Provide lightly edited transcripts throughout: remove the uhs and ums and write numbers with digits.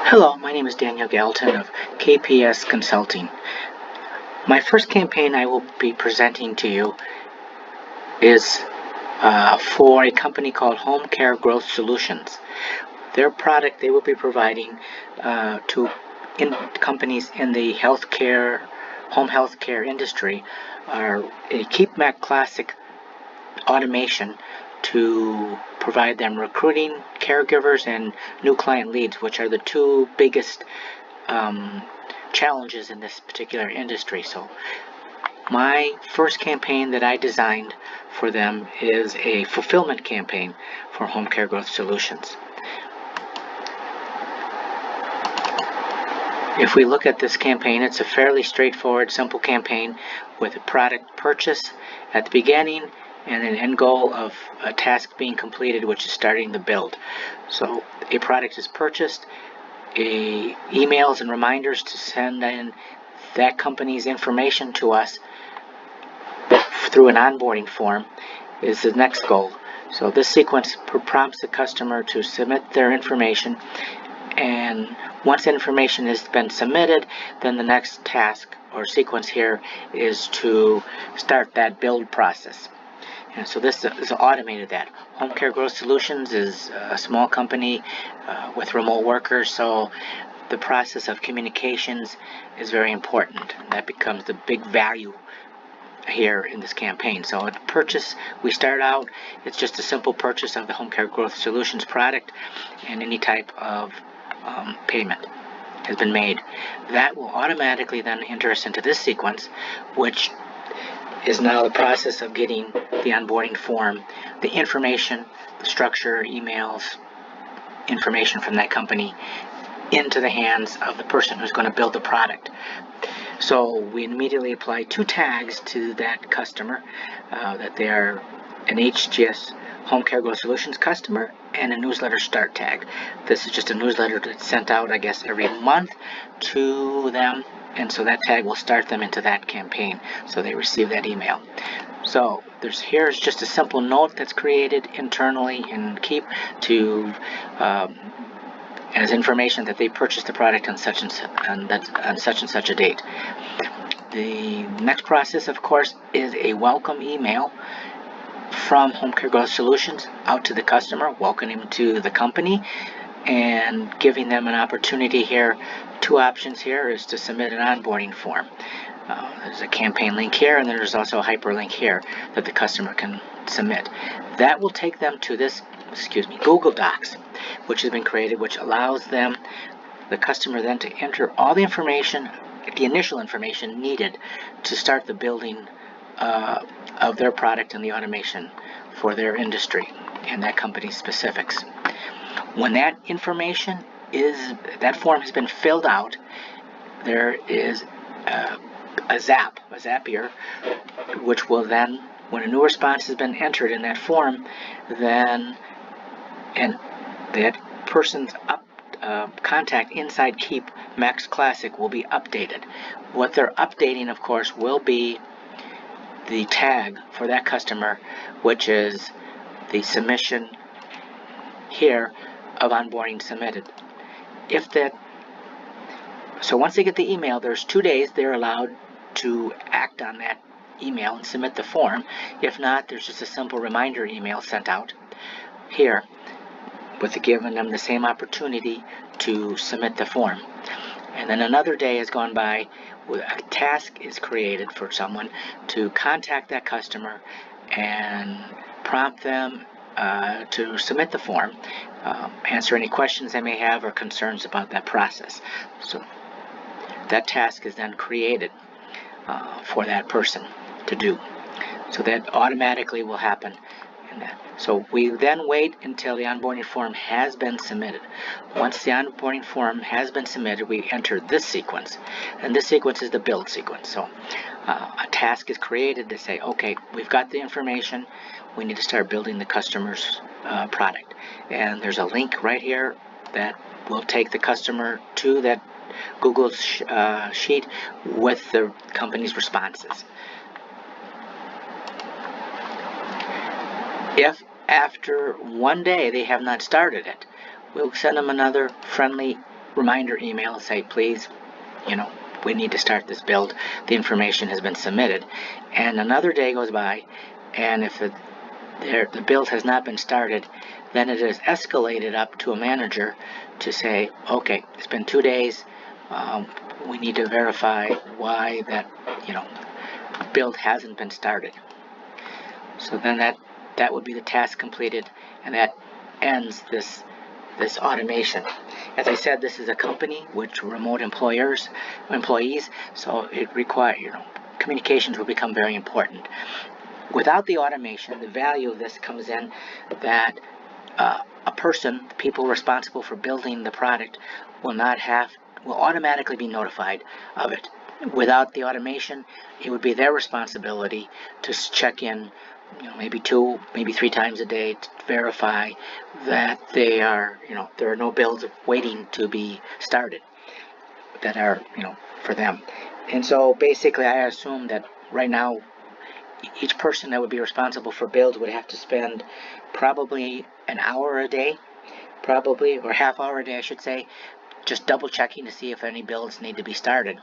Hello, my name is Daniel Gallatin of KPS Consulting. My first campaign I will be presenting to you is for a company called Home Care Growth Solutions. Their product they will be providing to companies in the home healthcare industry are a Keap Classic automation to provide them recruiting, caregivers, and new client leads, which are the two biggest challenges in this particular industry. So my first campaign that I designed for them is a fulfillment campaign for Home Care Growth Solutions. If we look at this campaign, it's a fairly straightforward, simple campaign with a product purchase at the beginning and an end goal of a task being completed, which is starting the build. So a product is purchased, emails and reminders to send in that company's information to us through an onboarding form is the next goal. So this sequence prompts the customer to submit their information, and once information has been submitted, then the next task or sequence here is to start that build process. And so this is automated that. Home Care Growth Solutions is a small company with remote workers, so the process of communications is very important. That becomes the big value here in this campaign. So at purchase, we start out, it's just a simple purchase of the Home Care Growth Solutions product, and any type of payment has been made. That will automatically then enter us into this sequence, which is now the process of getting the onboarding form, the information, the structure, emails, information from that company into the hands of the person who's going to build the product. So we immediately apply two tags to that customer, that they are an HCGS Home Care Growth Solutions customer and a newsletter start tag. This is just a newsletter that's sent out, I guess, every month to them, and so that tag will start them into that campaign, so they receive that email. So here's just a simple note that's created internally in Keap to as information that they purchased the product on such and such a date. The next process, of course, is a welcome email from Home Care Growth Solutions out to the customer, welcoming him to the company and giving them an opportunity here. Two options here is to submit an onboarding form. There's a campaign link here, and there's also a hyperlink here that the customer can submit. That will take them to this, Google Docs, which has been created, which allows them, the customer then, to enter all the information, the initial information needed to start the building of their product and the automation for their industry and that company's specifics. When that information that form has been filled out, there is a Zapier, which will then, when a new response has been entered in that form, then and that person's contact inside Keap Max Classic will be updated. What they're updating, of course, will be the tag for that customer, which is the submission here of onboarding submitted. So once they get the email, there's 2 days they're allowed to act on that email and submit the form. If not, there's just a simple reminder email sent out here with giving them the same opportunity to submit the form. And then another day has gone by, a task is created for someone to contact that customer and prompt them to submit the form, answer any questions they may have or concerns about that process. So that task is then created for that person to do. So that automatically will happen. So we then wait until the onboarding form has been submitted. Once the onboarding form has been submitted, we enter this sequence. And this sequence is the build sequence. So a task is created to say, okay, we've got the information. We need to start building the customer's product. And there's a link right here that will take the customer to that Google sheet with the company's responses. If after 1 day they have not started it, we'll send them another friendly reminder email, say, please, we need to start this build. The information has been submitted. And another day goes by, and if the build has not been started, then it is escalated up to a manager to say, okay, it's been 2 days. We need to verify why that, build hasn't been started. So then that would be the task completed, and that ends this automation. As I said, this is a company which remote employees, so it requires, communications will become very important. Without the automation, the value of this comes in that people responsible for building the product will automatically be notified of it. Without the automation, it would be their responsibility to check in, maybe 2, maybe 3 times a day to verify that there are no builds waiting to be started that are, for them. And so basically, I assume that right now, each person that would be responsible for builds would have to spend probably an hour a day, or half hour a day, I should say, just double checking to see if any builds need to be started.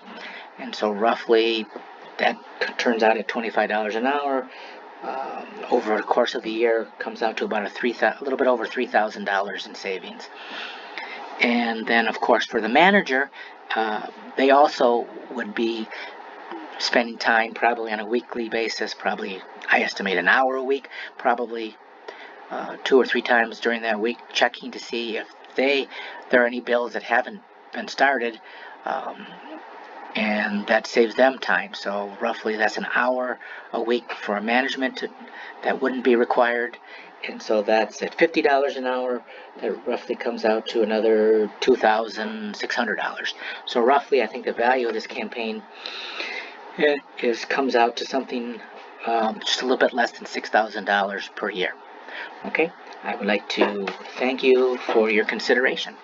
And so roughly that turns out at $25 an hour. Over the course of the year, comes out to about a little bit over $3,000 in savings. And then, of course, for the manager, they also would be spending time probably on a weekly basis, probably, I estimate, an hour a week, probably 2 or 3 times during that week, checking to see if there are any builds that haven't been started, and that saves them time. So roughly that's an hour a week for a management that wouldn't be required. And so that's at $50 an hour. That roughly comes out to another $2,600. So roughly, I think the value of this campaign comes out to something just a little bit less than $6,000 per year. Okay, I would like to thank you for your consideration.